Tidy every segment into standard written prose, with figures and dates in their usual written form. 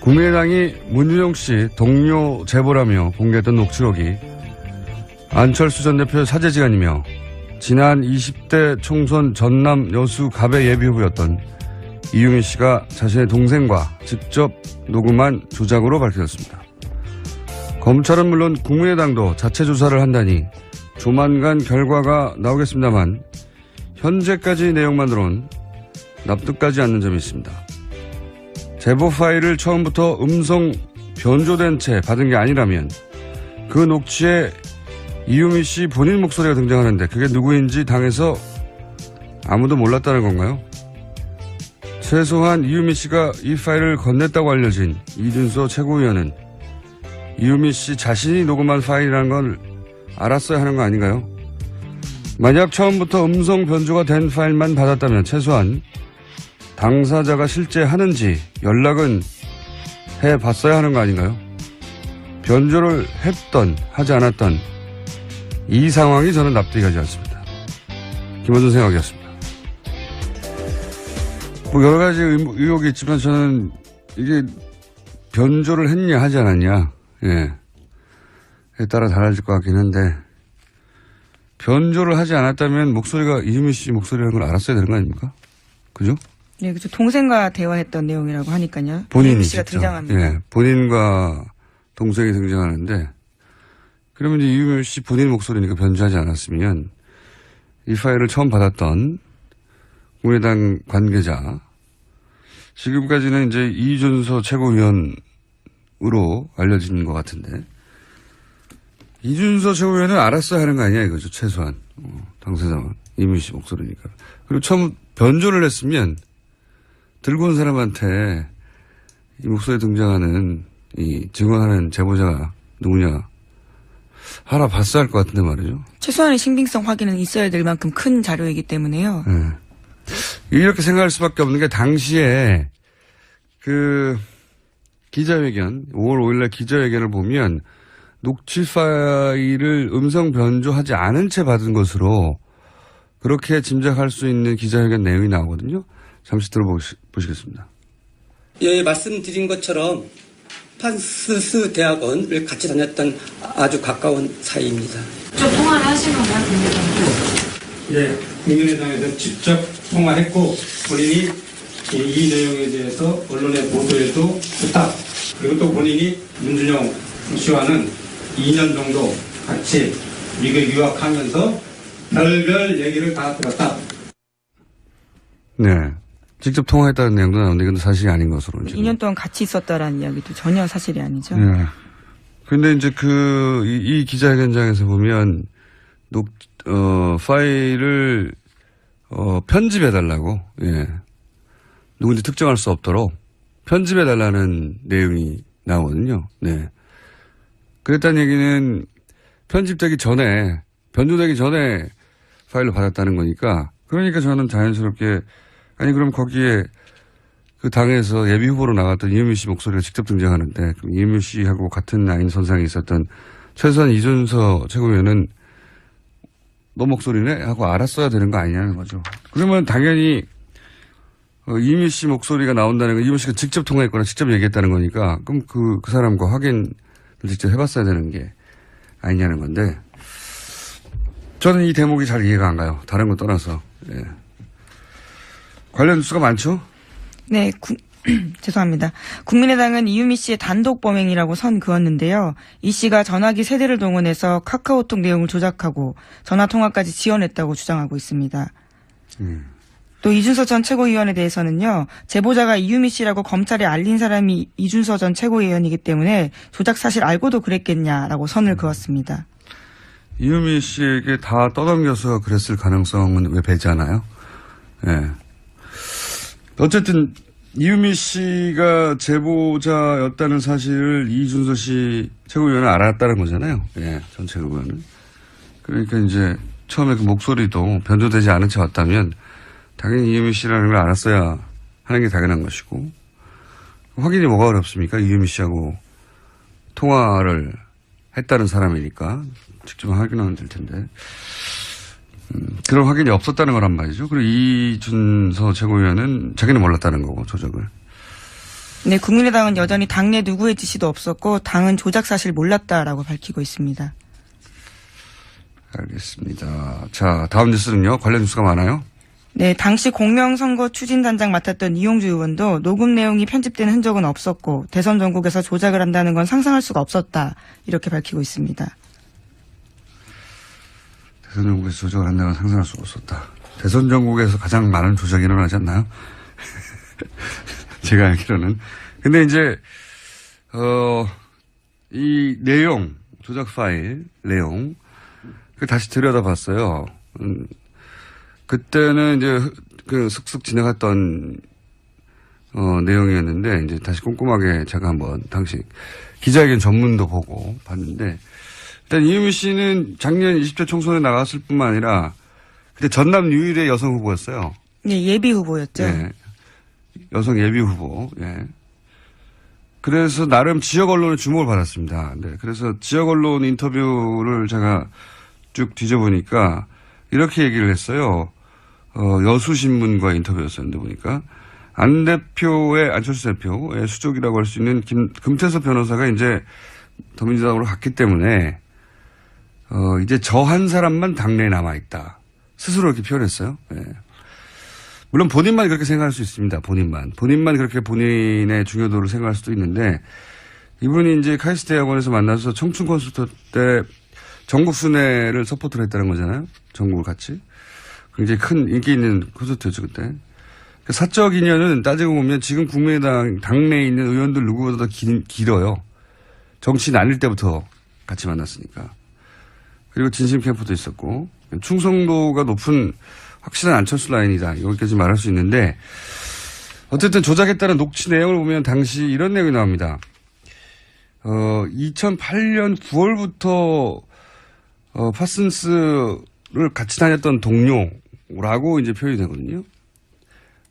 국민의당이 문준용 씨 동료 제보라며 공개했던 녹취록이 안철수 전 대표의 사제지간이며 지난 20대 총선 전남 여수 갑의 예비후보였던 이유미 씨가 자신의 동생과 직접 녹음한 조작으로 밝혀졌습니다. 검찰은 물론 국민의당도 자체 조사를 한다니 조만간 결과가 나오겠습니다만 현재까지 내용만으로는 납득가지 않는 점이 있습니다. 제보 파일을 처음부터 음성 변조된 채 받은 게 아니라면 그 녹취에 이유미 씨 본인 목소리가 등장하는데 그게 누구인지 당에서 아무도 몰랐다는 건가요? 최소한 이유미 씨가 이 파일을 건넸다고 알려진 이준서 최고위원은 이유미 씨 자신이 녹음한 파일이라는 걸 알았어야 하는 거 아닌가요? 만약 처음부터 음성 변조가 된 파일만 받았다면 최소한 당사자가 실제 하는지 연락은 해봤어야 하는 거 아닌가요? 변조를 했던 하지 않았던 이 상황이 저는 납득이 가지 않습니다. 김원준 생각이었습니다. 뭐 여러 가지 의혹이 있지만 저는 이게 변조를 했냐 하지 않았냐 에 따라 달라질 것 같긴 한데 변조를 하지 않았다면 목소리가 이유미 씨 목소리라는 걸 알았어야 되는 거 아닙니까? 그죠? 네, 그죠. 동생과 대화했던 내용이라고 하니까요. 본인이 씨가 등장합니다. 예, 본인과 동생이 등장하는데 그러면 이제 이유미 씨 본인 목소리니까 변조하지 않았으면 이 파일을 처음 받았던 국민의당 관계자 지금까지는 이제 이준서 최고위원으로 알려진 것 같은데 이준서 최고위원은 알았어야 하는 거 아니야 이거죠 최소한 당사자 이유미 씨 목소리니까. 그리고 처음 변조를 했으면 들고 온 사람한테 이 목소리에 등장하는 이 증언하는 제보자가 누구냐 알아봤어야 할 것 같은데 말이죠. 최소한의 신빙성 확인은 있어야 될 만큼 큰 자료이기 때문에요. 네. 이렇게 생각할 수밖에 없는 게 당시에 그 기자회견 5월 5일날 기자회견을 보면 녹취 파일을 음성 변조하지 않은 채 받은 것으로 그렇게 짐작할 수 있는 기자회견 내용이 나오거든요. 잠시 들어보시겠습니다. 예, 말씀드린 것처럼 판스스 대학원을 같이 다녔던 아주 가까운 사이입니다. 좀 통화를 하신 건가요, 국민의당에서? 예, 국민의당에서 직접 통화했고 본인이 이 내용에 대해서 언론의 보도에도 부탁 그리고 또 본인이 문준용 씨와는 2년 정도 같이 미국 유학하면서 별별 얘기를 다 들었다. 네. 직접 통화했다는 내용도 나오는데 이건 사실이 아닌 것으로. 2년 동안 같이 있었다라는 이야기도 전혀 사실이 아니죠. 네. 근데 이제 이 기자회견장에서 보면 파일을 편집해달라고, 예. 누군지 특정할 수 없도록 편집해달라는 내용이 나오거든요. 네. 그랬다는 얘기는 편집되기 전에, 변조되기 전에 파일을 받았다는 거니까, 그러니까 저는 자연스럽게, 아니, 그럼 거기에 그 당에서 예비 후보로 나갔던 이유미 씨 목소리가 직접 등장하는데, 그럼 이유미 씨하고 같은 라인 선상에 있었던 최소한 이준서 최고위원은 너 목소리네? 하고 알았어야 되는 거 아니냐는 거죠. 그러면 당연히 이유미 씨 목소리가 나온다는 건 이유미 씨가 직접 통화했거나 직접 얘기했다는 거니까 그럼 그 사람과 확인을 직접 해봤어야 되는 게 아니냐는 건데 저는 이 대목이 잘 이해가 안 가요. 다른 거 떠나서. 예. 관련 뉴스가 많죠? 네, 죄송합니다. 국민의당은 이유미 씨의 단독 범행이라고 선 그었는데요. 이 씨가 전화기 세대를 동원해서 카카오톡 내용을 조작하고 전화통화까지 지원했다고 주장하고 있습니다. 또 이준서 전 최고위원에 대해서는요. 제보자가 이유미 씨라고 검찰에 알린 사람이 이준서 전 최고위원이기 때문에 조작 사실 알고도 그랬겠냐라고 선을 그었습니다. 이유미 씨에게 다 떠넘겨서 그랬을 가능성은 왜 배제하나요? 예. 어쨌든 이유미 씨가 제보자였다는 사실을 이준서 씨 최고위원은 알았다는 거잖아요. 예, 전 최고위원은. 그러니까 이제 처음에 그 목소리도 변조되지 않은 채 왔다면 당연히 이유미 씨라는 걸 알았어야 하는 게 당연한 것이고 확인이 뭐가 어렵습니까? 이유미 씨하고 통화를 했다는 사람이니까 직접 확인하면 될 텐데. 그런 확인이 없었다는 거란 말이죠. 그리고 이준서 최고위원은 자기는 몰랐다는 거고, 조작을. 네, 국민의당은 여전히 당내 누구의 지시도 없었고 당은 조작 사실 몰랐다라고 밝히고 있습니다. 알겠습니다. 자, 다음 뉴스는요. 관련 뉴스가 많아요. 네, 당시 공명선거 추진단장 맡았던 이용주 의원도 녹음 내용이 편집된 흔적은 없었고 대선 전국에서 조작을 한다는 건 상상할 수가 없었다. 이렇게 밝히고 있습니다. 대선 전국에서 조작을 한다는 건 상상할 수가 없었다. 대선 전국에서 가장 많은 조작이 일어나지 않나요? 제가 알기로는. 근데 이제, 이 내용, 조작 파일 내용, 그 다시 들여다봤어요. 그때는 이제 그 슥슥 지나갔던, 내용이었는데, 이제 다시 꼼꼼하게 제가 한번 당시 기자회견 전문도 보고 봤는데, 일단 이유미 씨는 작년 20대 총선에 나갔을 뿐만 아니라, 그때 전남 유일의 여성 후보였어요. 네, 예비 후보였죠. 예. 여성 예비 후보. 예. 그래서 나름 지역 언론의 주목을 받았습니다. 네. 그래서 지역 언론 인터뷰를 제가 쭉 뒤져보니까 이렇게 얘기를 했어요. 여수신문과 인터뷰였었는데 보니까 안철수 대표의 수족이라고 할 수 있는 금태섭 변호사가 이제 더민주당으로 갔기 때문에 이제 저 한 사람만 당내에 남아있다. 스스로 이렇게 표현했어요. 예. 물론 본인만 그렇게 생각할 수 있습니다. 본인만 그렇게 본인의 중요도를 생각할 수도 있는데 이분이 이제 카이스트 대학원에서 만나서 청춘 콘서트 때 전국 순회를 서포트를 했다는 거잖아요. 전국을 같이. 굉장히 큰 인기 있는 콘서트였죠 그때. 사적 인연은 따지고 보면 지금 국민의당 당내에 있는 의원들 누구보다 더 길어요. 정치 나뉠 때부터 같이 만났으니까. 그리고 진심 캠프도 있었고 충성도가 높은 확실한 안철수 라인이다. 여기까지 말할 수 있는데 어쨌든 조작했다는 녹취 내용을 보면 당시 이런 내용이 나옵니다. 2008년 9월부터 파슨스를 같이 다녔던 동료라고 이제 표현이 되거든요.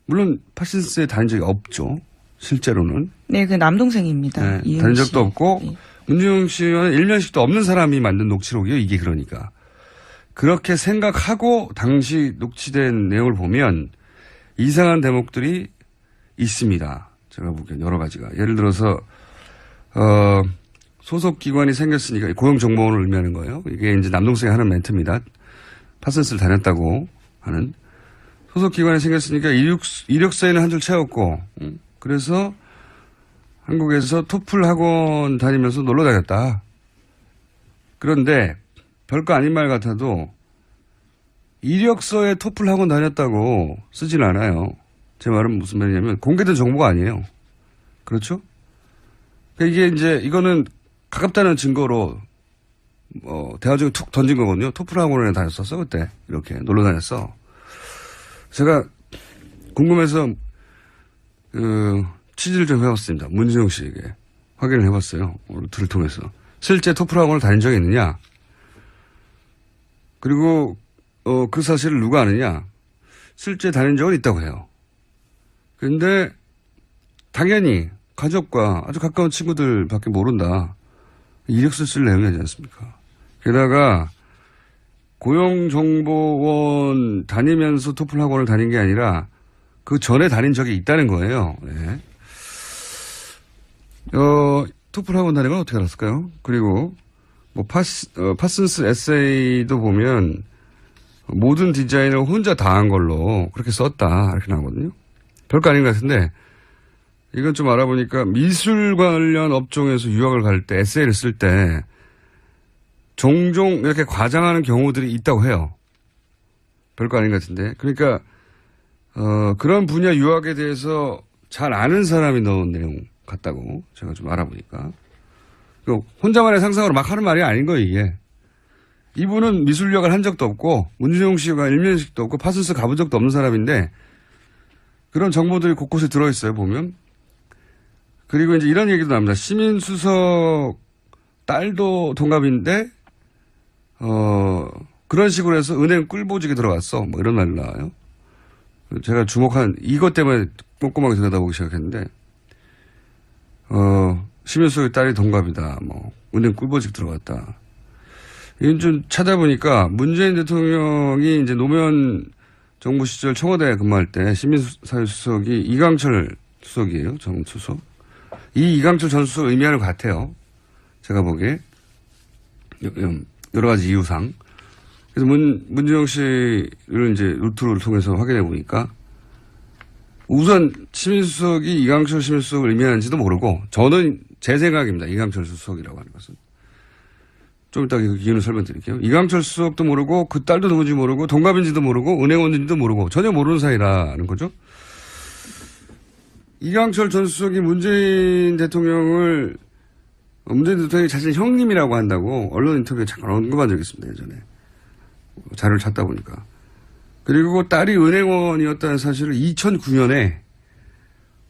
물론 파슨스에 다닌 적이 없죠. 실제로는. 네, 그 남동생입니다. 네, 다닌 적도 없고 네. 문준용 씨와는 일면식도 없는 사람이 만든 녹취록이에요. 이게 그러니까. 그렇게 생각하고 당시 녹취된 내용을 보면 이상한 대목들이 있습니다. 제가 보기엔 여러 가지가. 예를 들어서 소속 기관이 생겼으니까 고용정보원을 의미하는 거예요. 이게 이제 남동생이 하는 멘트입니다. 파슨스를 다녔다고 하는. 소속 기관이 생겼으니까 이력서에는 한 줄 채웠고 그래서 한국에서 토플 학원 다니면서 놀러 다녔다. 그런데 별거 아닌 말 같아도 이력서에 토플 학원 다녔다고 쓰진 않아요. 제 말은 무슨 말이냐면 공개된 정보가 아니에요. 그렇죠? 이게 이제 이거는 가깝다는 증거로 대화 중에 툭 던진 거거든요. 토플 학원에 다녔었어 그때. 이렇게 놀러 다녔어. 제가 궁금해서 취재를 좀 해봤습니다. 문준용 씨에게 확인을 해봤어요. 루트를 통해서. 실제 토플 학원을 다닌 적이 있느냐? 그리고 그 사실을 누가 아느냐? 실제 다닌 적은 있다고 해요. 그런데 당연히 가족과 아주 가까운 친구들밖에 모른다. 이력서 쓸 내용이 아니지 않습니까? 게다가 고용정보원 다니면서 토플 학원을 다닌 게 아니라 그 전에 다닌 적이 있다는 거예요. 네. 토플 학원 다닌 건 어떻게 알았을까요? 그리고 뭐 파슨스 에세이도 보면 모든 디자인을 혼자 다 한 걸로 그렇게 썼다 이렇게 나오거든요. 별거 아닌 것 같은데 이건 좀 알아보니까 미술 관련 업종에서 유학을 갈 때 에세이를 쓸 때 종종 이렇게 과장하는 경우들이 있다고 해요. 별거 아닌 것 같은데. 그러니까 그런 분야 유학에 대해서 잘 아는 사람이 넣은 내용 같다고 제가 좀 알아보니까. 혼자만의 상상으로 막 하는 말이 아닌 거예요, 이게. 이분은 미술 유학을 한 적도 없고 문준용 씨가 일면식도 없고 파슨스 가본 적도 없는 사람인데 그런 정보들이 곳곳에 들어있어요, 보면. 그리고 이제 이런 얘기도 나옵니다. 시민수석 딸도 동갑인데 그런 식으로 해서 은행 꿀보직에 들어갔어. 뭐 이런 말이 나와요. 제가 주목한 이것 때문에 꼼꼼하게 들여다보기 시작했는데 시민수석의 딸이 동갑이다. 뭐 은행 꿀보직 들어갔다. 이건 좀 찾아보니까 문재인 대통령이 이제 노무현 정부 시절 청와대 근무할 때 시민사회수석이 이강철 수석이에요. 정수석. 이 이강철 전 수석 의미하는 것 같아요. 제가 보기에. 여러 가지 이유상. 그래서 문준영 씨를 이제 루트를 통해서 확인해 보니까 우선 치민수석이 이강철 치민수석을 의미하는지도 모르고 저는 제 생각입니다. 이강철 수석이라고 하는 것은. 좀 이따 그 이유는 설명드릴게요. 이강철 수석도 모르고 그 딸도 누군지 모르고 동갑인지도 모르고 은행원인지도 모르고 전혀 모르는 사이라는 거죠. 이강철 전 수석이 문재인 대통령이 자신 형님이라고 한다고 언론 인터뷰에 잠깐 언급한 적이 있습니다. 예전에. 자료를 찾다 보니까. 그리고 딸이 은행원이었다는 사실을 2009년에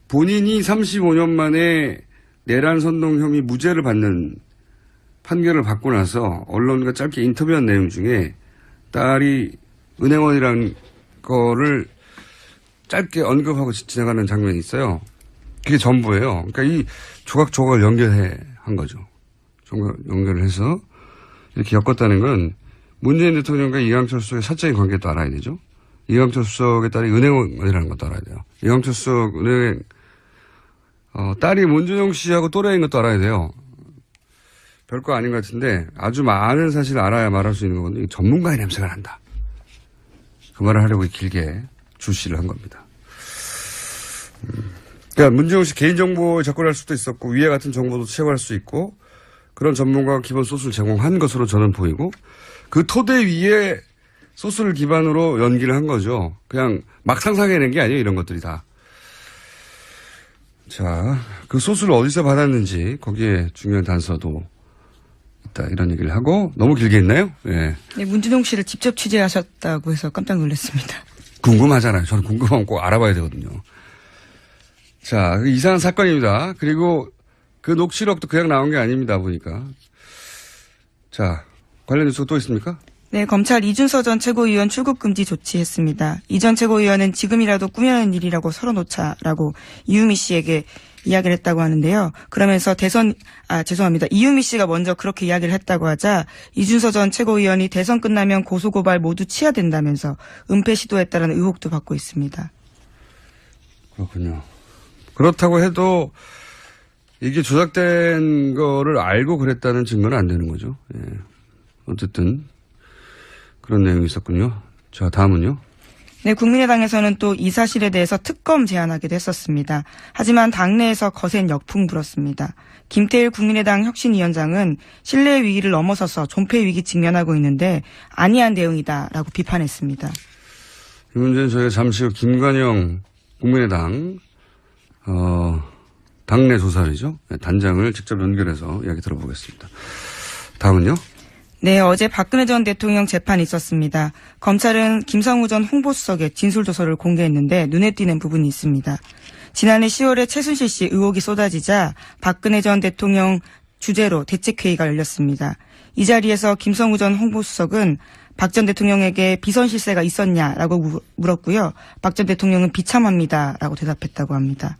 본인이 35년 만에 내란 선동 혐의 무죄를 받는 판결을 받고 나서 언론과 짧게 인터뷰한 내용 중에 딸이 은행원이라는 거를 짧게 언급하고 지나가는 장면이 있어요. 그게 전부예요. 그러니까 이 조각조각을 연결해 한 거죠. 연결을 해서 이렇게 엮었다는 건 문재인 대통령과 이강철 수석의 사적인 관계도 알아야 되죠. 이강철 수석의 딸이 은행원이라는 것도 알아야 돼요. 이강철 수석 은행 딸이 문준영 씨하고 또래인 것도 알아야 돼요. 별거 아닌 것 같은데 아주 많은 사실을 알아야 말할 수 있는 건데 전문가의 냄새가 난다. 그 말을 하려고 길게 주시를 한 겁니다. 그러니까 문준영 씨 개인정보에 접근할 수도 있었고 위에 같은 정보도 채굴할 수 있고 그런 전문가가 기본 소스를 제공한 것으로 저는 보이고 그 토대 위에 소스를 기반으로 연기를 한 거죠. 그냥 막 상상해낸 게 아니에요. 이런 것들이 다. 자, 그 소스를 어디서 받았는지 거기에 중요한 단서도 있다. 이런 얘기를 하고 너무 길게 했나요? 예. 네, 문준용 씨를 직접 취재하셨다고 해서 깜짝 놀랐습니다. 궁금하잖아요. 저는 궁금하면 꼭 알아봐야 되거든요. 자, 그 이상한 사건입니다. 그리고 그 녹취록도 그냥 나온 게 아닙니다. 보니까. 자, 관련 뉴스가 또 있습니까? 네, 검찰 이준서 전 최고위원 출국 금지 조치했습니다. 이 전 최고위원은 지금이라도 꾸며낸 일이라고 서러놓자라고 이유미 씨에게 이야기를 했다고 하는데요. 그러면서 이유미 씨가 먼저 그렇게 이야기를 했다고 하자 이준서 전 최고위원이 대선 끝나면 고소고발 모두 취하된다면서 은폐 시도했다는 의혹도 받고 있습니다. 그렇군요. 그렇다고 해도 이게 조작된 거를 알고 그랬다는 증거는 안 되는 거죠. 예. 어쨌든 그런 내용이 있었군요. 자, 다음은요. 네, 국민의당에서는 또 이 사실에 대해서 특검 제안하기도 했었습니다. 하지만 당내에서 거센 역풍 불었습니다. 김태일 국민의당 혁신위원장은 신뢰의 위기를 넘어서서 존폐 위기 직면하고 있는데 아니한 대응이다라고 비판했습니다. 이 문제는 저희가 잠시 후 김관영 국민의당 당내 조사위죠. 단장을 직접 연결해서 이야기 들어보겠습니다. 다음은요. 네, 어제 박근혜 전 대통령 재판이 있었습니다. 검찰은 김성우 전 홍보수석의 진술조서를 공개했는데 눈에 띄는 부분이 있습니다. 지난해 10월에 최순실 씨 의혹이 쏟아지자 박근혜 전 대통령 주재로 대책회의가 열렸습니다. 이 자리에서 김성우 전 홍보수석은 박 전 대통령에게 비선 실세가 있었냐라고 물었고요. 박 전 대통령은 비참합니다라고 대답했다고 합니다.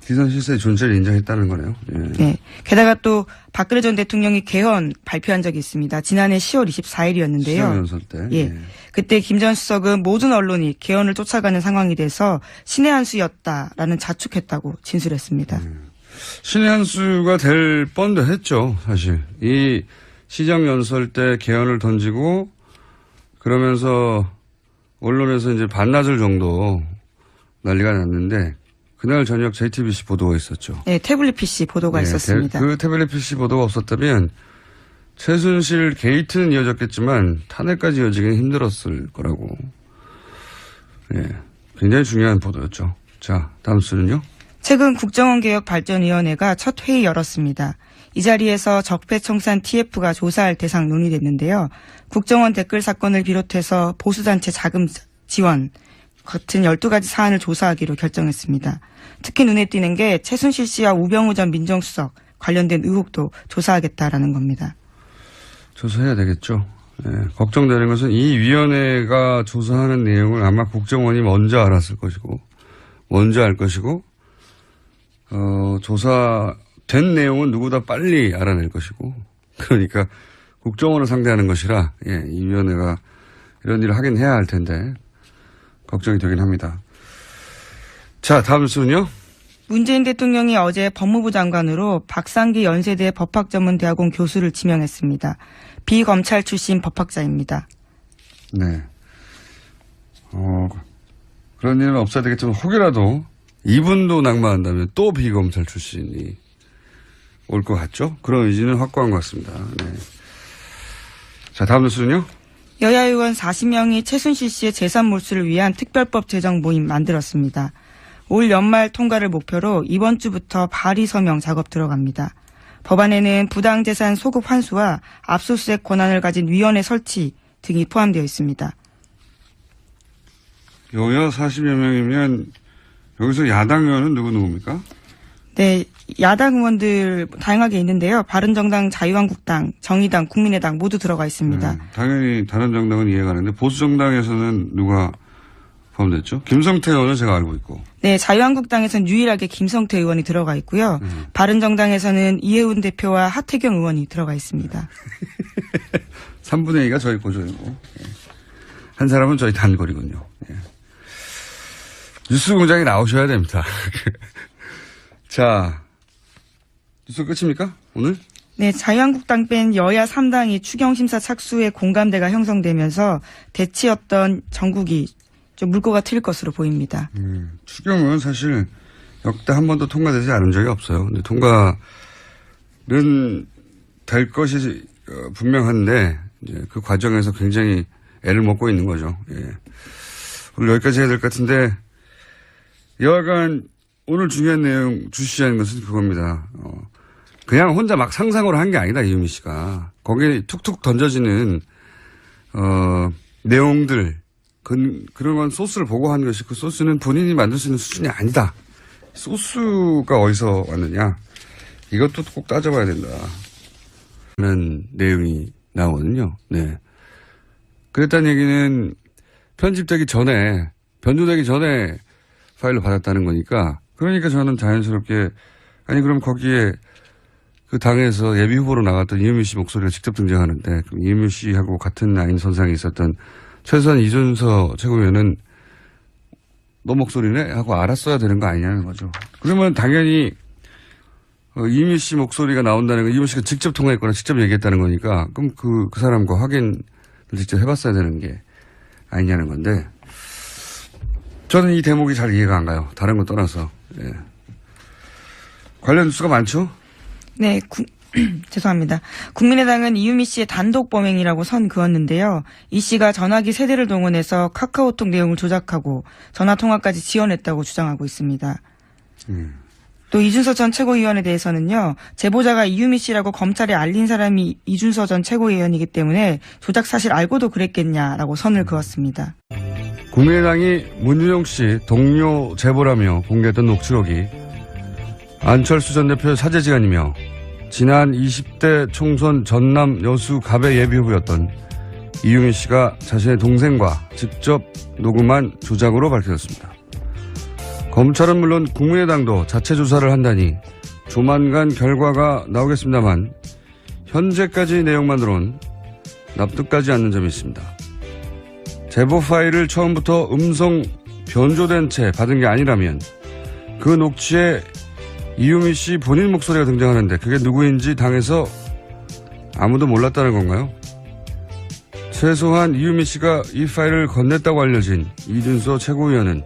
비선 실세의 존재를 인정했다는 거네요. 예. 네. 게다가 또 박근혜 전 대통령이 개헌 발표한 적이 있습니다. 지난해 10월 24일이었는데요. 시정연설 때. 예. 그때 김 전 수석은 모든 언론이 개헌을 쫓아가는 상황이 돼서 신의 한 수였다라는 자축했다고 진술했습니다. 신의 한 수가 될 뻔도 했죠. 사실. 이 시정연설 때 개헌을 던지고 그러면서 언론에서 이제 반나절 정도 난리가 났는데 그날 저녁 JTBC 보도가 있었죠. 네, 태블릿 PC 보도가 있었습니다. 그 태블릿 PC 보도가 없었다면 최순실 게이트는 이어졌겠지만 탄핵까지 이어지기는 힘들었을 거라고. 예, 굉장히 중요한 보도였죠. 자, 다음 수는요. 최근 국정원개혁발전위원회가 첫 회의 열었습니다. 이 자리에서 적폐청산 TF가 조사할 대상 논의됐는데요. 국정원 댓글 사건을 비롯해서 보수단체 자금 지원 같은 12가지 사안을 조사하기로 결정했습니다. 특히 눈에 띄는 게 최순실 씨와 우병우 전 민정수석 관련된 의혹도 조사하겠다라는 겁니다. 조사해야 되겠죠. 예, 걱정되는 것은 이 위원회가 조사하는 내용을 아마 국정원이 먼저 알았을 것이고 먼저 알 것이고 조사된 내용은 누구보다 빨리 알아낼 것이고 그러니까 국정원을 상대하는 것이라 이 위원회가 이런 일을 하긴 해야 할 텐데 걱정이 되긴 합니다. 자, 다음 뉴스는요. 문재인 대통령이 어제 법무부 장관으로 박상기 연세대 법학전문대학원 교수를 지명했습니다. 비검찰 출신 법학자입니다. 네. 그런 일은 없어야 되겠지만 혹이라도 이분도 낙마한다면 또 비검찰 출신이 올 것 같죠? 그런 의지는 확고한 것 같습니다. 네. 자, 다음 뉴스는요? 여야 의원 40명이 최순실 씨의 재산 몰수를 위한 특별법 제정 모임 만들었습니다. 올 연말 통과를 목표로 이번 주부터 발의 서명 작업 들어갑니다. 법안에는 부당재산 소급 환수와 압수수색 권한을 가진 위원회 설치 등이 포함되어 있습니다. 여야 40여 명이면 여기서 야당 의원은 누구입니까? 네, 야당 의원들 다양하게 있는데요. 바른정당, 자유한국당, 정의당, 국민의당 모두 들어가 있습니다. 당연히 다른 정당은 이해가 가는데 보수정당에서는 누가 포함됐죠? 김성태 의원은 제가 알고 있고. 네, 자유한국당에서는 유일하게 김성태 의원이 들어가 있고요. 바른정당에서는 이해운 대표와 하태경 의원이 들어가 있습니다. 3분의 2가 저희 고조이고 한 사람은 저희 단골이군요. 예. 뉴스 공장에 나오셔야 됩니다. 자, 뉴스 끝입니까? 오늘? 네, 자유한국당 뺀 여야 3당이 추경심사 착수에 공감대가 형성되면서 대치였던 전국이 좀 물꼬가 트일 것으로 보입니다. 추경은 사실 역대 한 번도 통과되지 않은 적이 없어요. 근데 통과는 될 것이 분명한데 이제 그 과정에서 굉장히 애를 먹고 있는 거죠. 예. 오늘 여기까지 해야 될 것 같은데 여하간 오늘 중요한 내용 주시하는 것은 그겁니다. 그냥 혼자 막 상상으로 한 게 아니다, 이유미 씨가. 거기에 툭툭 던져지는 내용들 그런 건 소스를 보고 한 것이 그 소스는 본인이 만들 수 있는 수준이 아니다. 소스가 어디서 왔느냐. 이것도 꼭 따져봐야 된다. 하는 내용이 나오거든요. 네. 그랬다는 얘기는 편집되기 전에, 변조되기 전에 파일로 받았다는 거니까, 그러니까 저는 자연스럽게, 아니, 그럼 거기에 그 당에서 예비 후보로 나갔던 이유미 씨 목소리가 직접 등장하는데, 그럼 이유미 씨하고 같은 라인 선상에 있었던 최소한 이준서 최고위원은 너 목소리네? 하고 알았어야 되는 거 아니냐는 거죠. 그러면 당연히, 이유미 씨 목소리가 나온다는 건 이유미 씨가 직접 통화했거나 직접 얘기했다는 거니까, 그럼 그 사람과 확인을 직접 해봤어야 되는 게 아니냐는 건데, 저는 이 대목이 잘 이해가 안 가요. 다른 거 떠나서. 예. 관련 뉴스가 많죠? 네, 죄송합니다. 국민의당은 이유미 씨의 단독 범행이라고 선 그었는데요. 이 씨가 전화기 세대를 동원해서 카카오톡 내용을 조작하고 전화통화까지 지원했다고 주장하고 있습니다. 또 이준서 전 최고위원에 대해서는요. 제보자가 이유미 씨라고 검찰에 알린 사람이 이준서 전 최고위원이기 때문에 조작 사실 알고도 그랬겠냐라고 선을 그었습니다. 국민의당이 문준용 씨 동료 제보라며 공개했던 녹취록이 안철수 전 대표의 사제지간이며 지난 20대 총선 전남 여수 갑의 예비후보였던 이유미 씨가 자신의 동생과 직접 녹음한 조작으로 밝혀졌습니다. 검찰은 물론 국민의당도 자체 조사를 한다니 조만간 결과가 나오겠습니다만 현재까지 내용만으론 납득하지 않는 점이 있습니다. 제보 파일을 처음부터 음성 변조된 채 받은 게 아니라면 그 녹취에 이유미 씨 본인 목소리가 등장하는데 그게 누구인지 당에서 아무도 몰랐다는 건가요? 최소한 이유미 씨가 이 파일을 건넸다고 알려진 이준서 최고위원은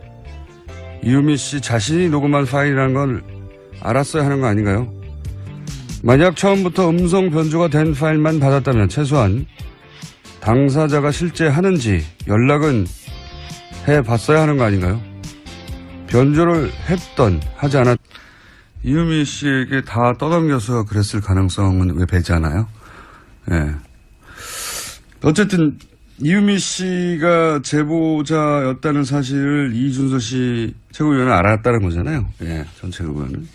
이유미 씨 자신이 녹음한 파일이라는 걸 알았어야 하는 거 아닌가요? 만약 처음부터 음성 변조가 된 파일만 받았다면 최소한 당사자가 실제 하는지 연락은 해봤어야 하는 거 아닌가요? 변조를 했던 하지 않았 이유미 씨에게 다 떠넘겨서 그랬을 가능성은 왜 배제하나요? 예. 어쨌든 이유미 씨가 제보자였다는 사실을 이준서 씨 최고위원은 알았다는 거잖아요. 예, 전 최고위원은.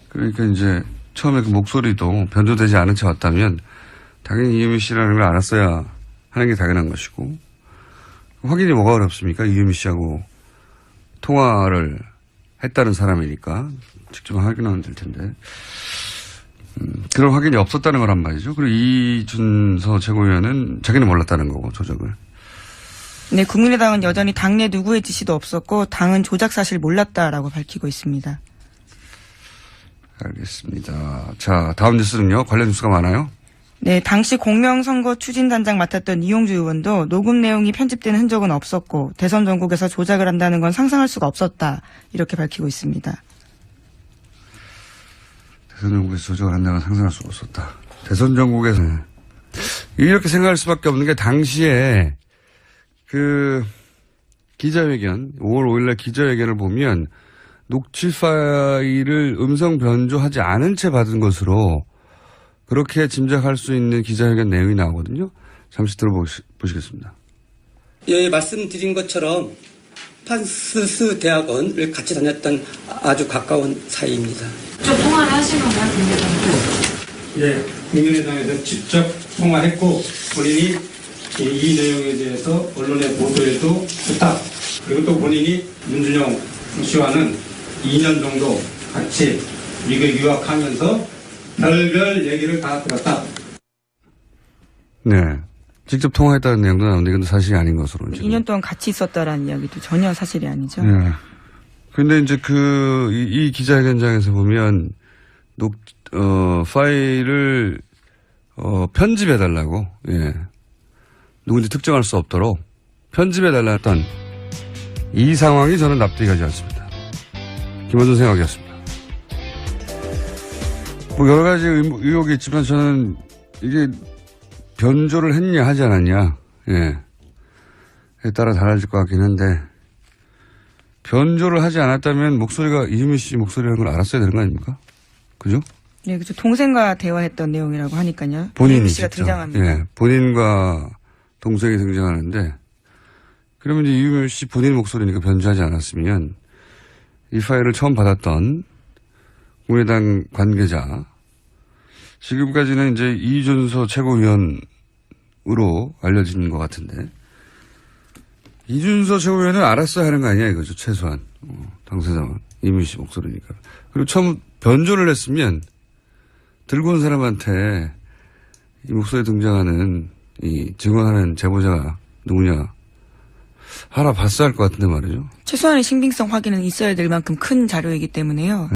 그러니까 이제 처음에 그 목소리도 변조되지 않은 채 왔다면 당연히 이유미 씨라는 걸 알았어야 하는 게 당연한 것이고 확인이 뭐가 어렵습니까? 이유미 씨하고 통화를 했다는 사람이니까 직접 확인하면 될 텐데 그런 확인이 없었다는 거란 말이죠. 그리고 이준서 최고위원은 자기는 몰랐다는 거고 조작을. 네, 국민의당은 여전히 당내 누구의 지시도 없었고 당은 조작 사실 몰랐다라고 밝히고 있습니다. 알겠습니다. 자, 다음 뉴스는요. 관련 뉴스가 많아요. 네, 당시 공명선거 추진단장 맡았던 이용주 의원도 녹음 내용이 편집된 흔적은 없었고 대선 전국에서 조작을 한다는 건 상상할 수가 없었다. 이렇게 밝히고 있습니다. 대선 전국에서 조작을 한다는 건 상상할 수가 없었다. 대선 전국에서 이렇게 생각할 수밖에 없는 게 당시에 그 기자회견 5월 5일날 기자회견을 보면 녹취 파일을 음성 변조하지 않은 채 받은 것으로 그렇게 짐작할 수 있는 기자회견 내용이 나오거든요. 잠시 들어보시겠습니다. 예, 말씀드린 것처럼 판스스 대학원을 같이 다녔던 아주 가까운 사이입니다. 좀 통화를 하신 건가요, 국민의당과? 예, 국민의당에서 직접 통화했고 본인이 이 내용에 대해서 언론의 보도에도 부탁, 그리고 또 본인이 문준영 씨와는 2년 정도 같이 미국 유학하면서 별별 얘기를 다 들었다. 네. 직접 통화했다는 내용도 나오는데 이건 사실이 아닌 것으로. 2년 동안 같이 있었다라는 이야기도 전혀 사실이 아니죠. 네. 근데 이제 이 기자회견장에서 보면 파일을 편집해달라고, 예. 누군지 특정할 수 없도록 편집해달라 했던 이 상황이 저는 납득이 가지 않습니다. 김원준 생각이었습니다. 뭐 여러 가지 의혹이 있지만 저는 이게 변조를 했냐 하지 않았냐, 예. 에 따라 달라질 것 같긴 한데, 변조를 하지 않았다면 목소리가 이유미 씨 목소리라는 걸 알았어야 되는 거 아닙니까? 그죠? 네, 그렇죠. 동생과 대화했던 내용이라고 하니까요. 본인이 이유미 씨가 직접, 등장합니다. 예, 본인과 동생이 등장하는데, 그러면 이제 이유미 씨 본인 목소리니까 변조하지 않았으면 이 파일을 처음 받았던 국민의당 관계자, 지금까지는 이제 이준서 최고위원으로 알려진 것 같은데, 이준서 최고위원은 알았어야 하는 거 아니야 이거죠, 최소한. 당사자는 이유미 씨 목소리니까. 그리고 처음 변조를 했으면 들고 온 사람한테 이 목소리에 등장하는 이 증언하는 제보자가 누구냐 알아봤어야 할 것 같은데 말이죠. 최소한의 신빙성 확인은 있어야 될 만큼 큰 자료이기 때문에요.